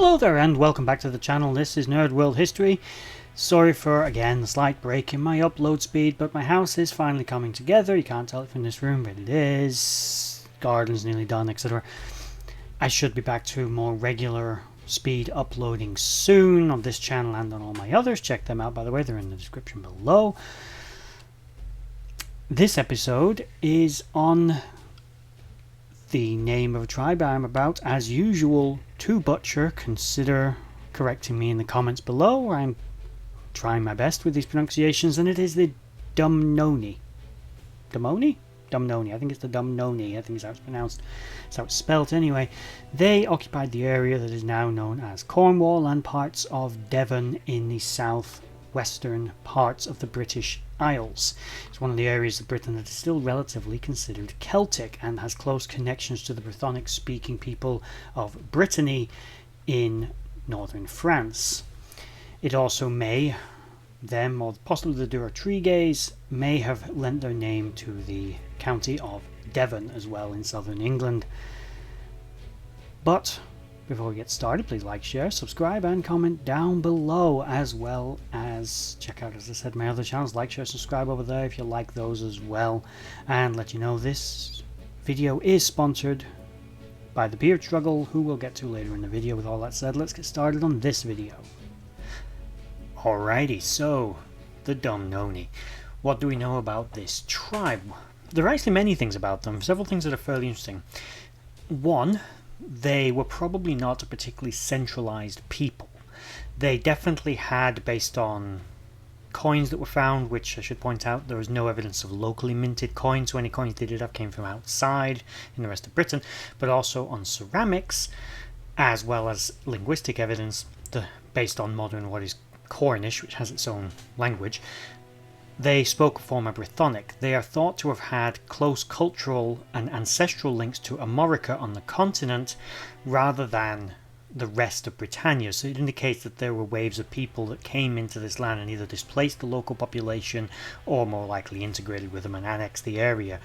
Hello there and welcome back to the channel. This is Nerd.World History. Sorry for, again, the slight break in my upload speed, but my house is finally coming together. You can't tell it from this room, but it is. Garden's nearly done, etc. I should be back to more regular speed uploading soon on this channel and on all my others. Check them out, by the way. They're in the description below. This episode is on the name of a tribe I am about, as usual, to butcher. Consider correcting me in the comments below. I'm trying my best with these pronunciations, and it is the Dumnonii. Dumnonii? I think it's the Dumnonii. I think is how it's pronounced. That's how it's spelt anyway. They occupied the area that is now known as Cornwall and parts of Devon in the southwestern parts of the British Isles. It's one of the areas of Britain that is still relatively considered Celtic and has close connections to the Brythonic speaking people of Brittany in northern France. It also may, them or possibly the Durotriges, may have lent their name to the county of Devon as well in southern England. But before we get started, please like, share, subscribe and comment down below, as well as check out, as I said, my other channels. Like, share, subscribe over there if you like those as well. And let you know this video is sponsored by the Beard Struggle, who we'll get to later in the video. With all that said, let's get started on this video. Alrighty, so the Dumnonii. What do we know about this tribe? There are actually many things about them, several things that are fairly interesting. One, they were probably not a particularly centralized people. They definitely had, based on coins that were found, which I should point out, there was no evidence of locally minted coins, so any coins they did have came from outside in the rest of Britain, but also on ceramics, as well as linguistic evidence based on modern what is Cornish, which has its own language. They spoke a form of Brythonic. They are thought to have had close cultural and ancestral links to Amorica on the continent rather than the rest of Britannia. So it indicates that there were waves of people that came into this land and either displaced the local population or more likely integrated with them and annexed the area.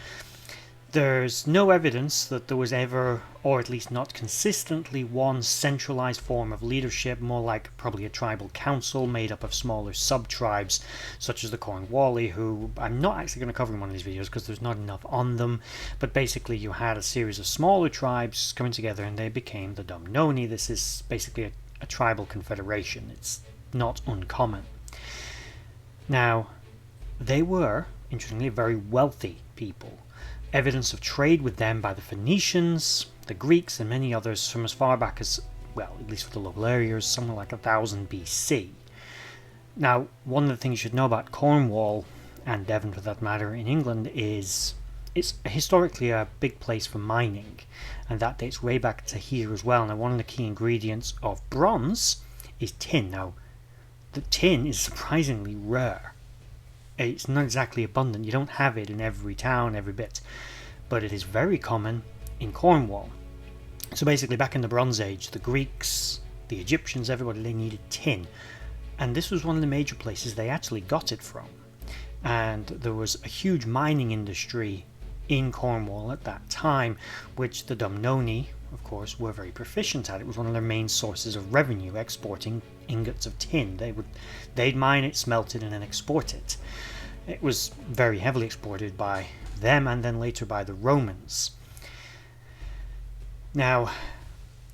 There's no evidence that there was ever, or at least not consistently, one centralized form of leadership, more like probably a tribal council made up of smaller sub-tribes, such as the Cornwalli, who I'm not actually going to cover in one of these videos because there's not enough on them, but basically you had a series of smaller tribes coming together and they became the Dumnonii. This is basically a tribal confederation. It's not uncommon. Now, they were, interestingly, very wealthy people. Evidence of trade with them by the Phoenicians, the Greeks and many others from as far back as, well, at least for the local areas, somewhere like 1000 BC. Now, one of the things you should know about Cornwall, and Devon for that matter, in England is it's historically a big place for mining, and that dates way back to here as well. Now, one of the key ingredients of bronze is tin. Now, the tin is surprisingly rare. It's not exactly abundant. You don't have it in every town, every bit, but it is very common in Cornwall. So basically, back in the Bronze Age, the Greeks, the Egyptians, everybody, they needed tin, and this was one of the major places they actually got it from. And there was a huge mining industry in Cornwall at that time, which the Dumnonii, of course, were very proficient at. It was one of their main sources of revenue, exporting ingots of tin. They'd mine it, smelt it, and then export it. It was very heavily exported by them and then later by the Romans. Now,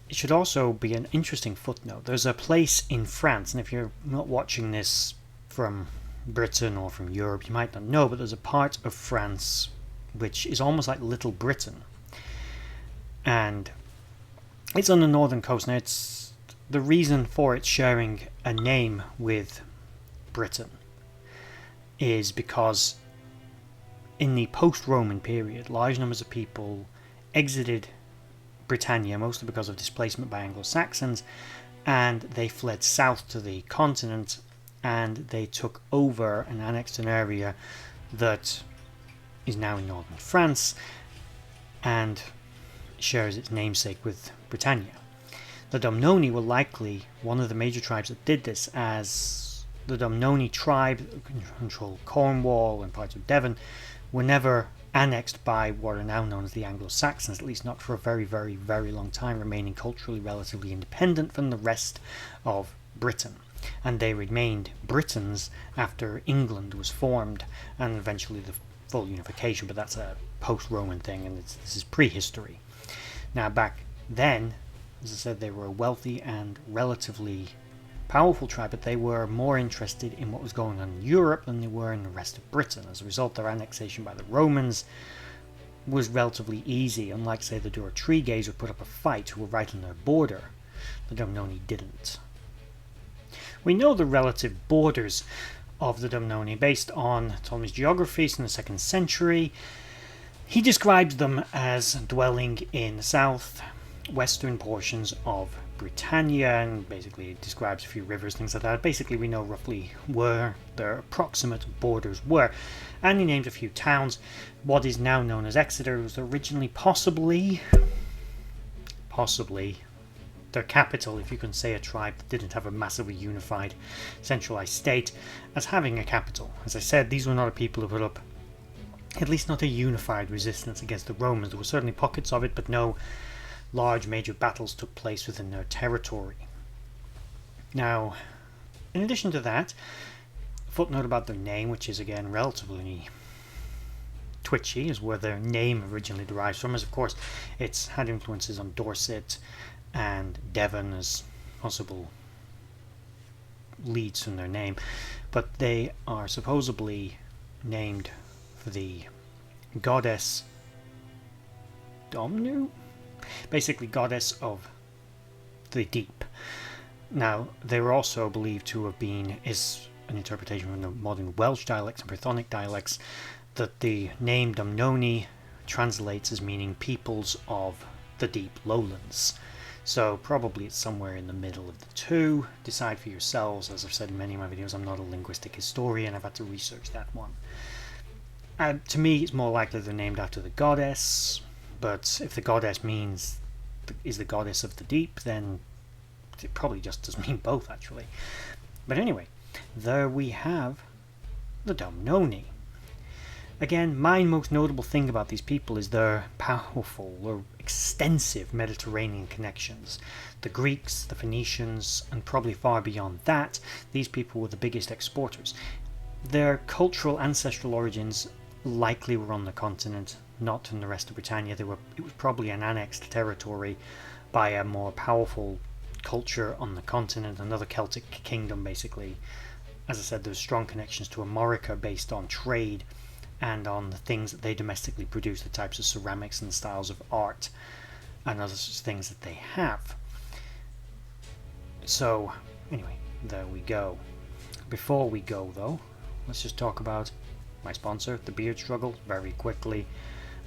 it should also be an interesting footnote. There's a place in France, and if you're not watching this from Britain or from Europe, you might not know, but there's a part of France which is almost like Little Britain. And it's on the northern coast. Now, it's the reason for it sharing a name with Britain is because in the post-Roman period, large numbers of people exited Britannia, mostly because of displacement by Anglo-Saxons, and they fled south to the continent, and they took over and annexed an area that is now in northern France and shares its namesake with Britannia. The Dumnonii were likely one of the major tribes that did this, as the Dumnonii tribe controlled Cornwall and parts of Devon were never annexed by what are now known as the Anglo-Saxons, at least not for a very, very, very long time, remaining culturally relatively independent from the rest of Britain. And they remained Britons after England was formed, and eventually the full unification, but that's a post-Roman thing, and this is prehistory. Now, back then, as I said, they were a wealthy and relatively powerful tribe, but they were more interested in what was going on in Europe than they were in the rest of Britain. As a result, their annexation by the Romans was relatively easy. Unlike, say, the Durotriges, who put up a fight, who were right on their border, the Dumnonii didn't. We know the relative borders of the Dumnonii based on Ptolemy's geographies in the 2nd century. He describes them as dwelling in the south-western portions of Britannia, and basically describes a few rivers, things like that. Basically, we know roughly where their approximate borders were, and he named a few towns. What is now known as Exeter was originally possibly their capital, if you can say a tribe that didn't have a massively unified, centralized state, as having a capital. As I said, these were not a people who put up, at least not a unified resistance against the Romans. There were certainly pockets of it, but no large major battles took place within their territory. Now, in addition to that, a footnote about their name, which is again relatively twitchy, is where their name originally derives from, as of course it's had influences on Dorset and Devon as possible leads from their name, but they are supposedly named for the goddess Dumnonii, basically goddess of the deep. Now, they were also believed to have been, is an interpretation from the modern Welsh dialects and Brythonic dialects, that the name Dumnonii translates as meaning peoples of the deep lowlands. So probably it's somewhere in the middle of the two. Decide for yourselves. As I've said in many of my videos, I'm not a linguistic historian. I've had to research that one. To me, it's more likely they're named after the goddess, but if the goddess means is the goddess of the deep, then it probably just does mean both, actually. But anyway, there we have the Dumnonii. Again, my most notable thing about these people is their powerful or extensive Mediterranean connections. The Greeks, the Phoenicians, and probably far beyond that, these people were the biggest exporters. Their cultural ancestral origins likely were on the continent, not in the rest of Britannia. It was probably an annexed territory by a more powerful culture on the continent, another Celtic kingdom basically. As I said, there's strong connections to Amorica based on trade and on the things that they domestically produce, the types of ceramics and styles of art and other such things that they have. So anyway, there we go. Before we go though, let's just talk about my sponsor, The Beard Struggle, very quickly.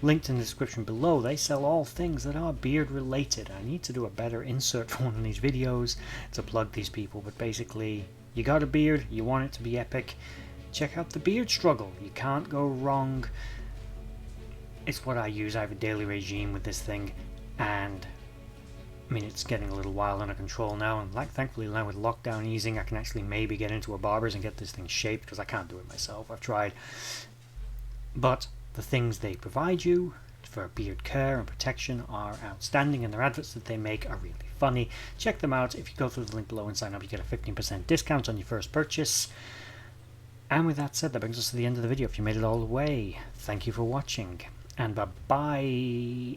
Linked in the description below. They sell all things that are beard related. I need to do a better insert for one of these videos to plug these people, but basically, you got a beard, you want it to be epic, check out The Beard Struggle. You can't go wrong. It's what I use. I have a daily regime with this thing, and I mean, it's getting a little wild under control now, and thankfully now with lockdown easing, I can actually maybe get into a barber's and get this thing shaped, because I can't do it myself. I've tried. But the things they provide you for beard care and protection are outstanding, and their adverts that they make are really funny. Check them out. If you go through the link below and sign up, you get a 15% discount on your first purchase. And with that said, that brings us to the end of the video. If you made it all the way, thank you for watching, and bye-bye-ish.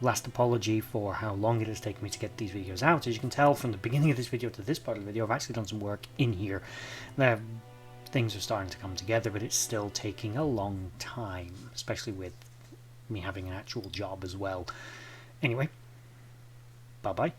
Last apology for how long it has taken me to get these videos out. As you can tell from the beginning of this video to this part of the video, I've actually done some work in here. Things are starting to come together, but it's still taking a long time, especially with me having an actual job as well. Anyway, bye-bye.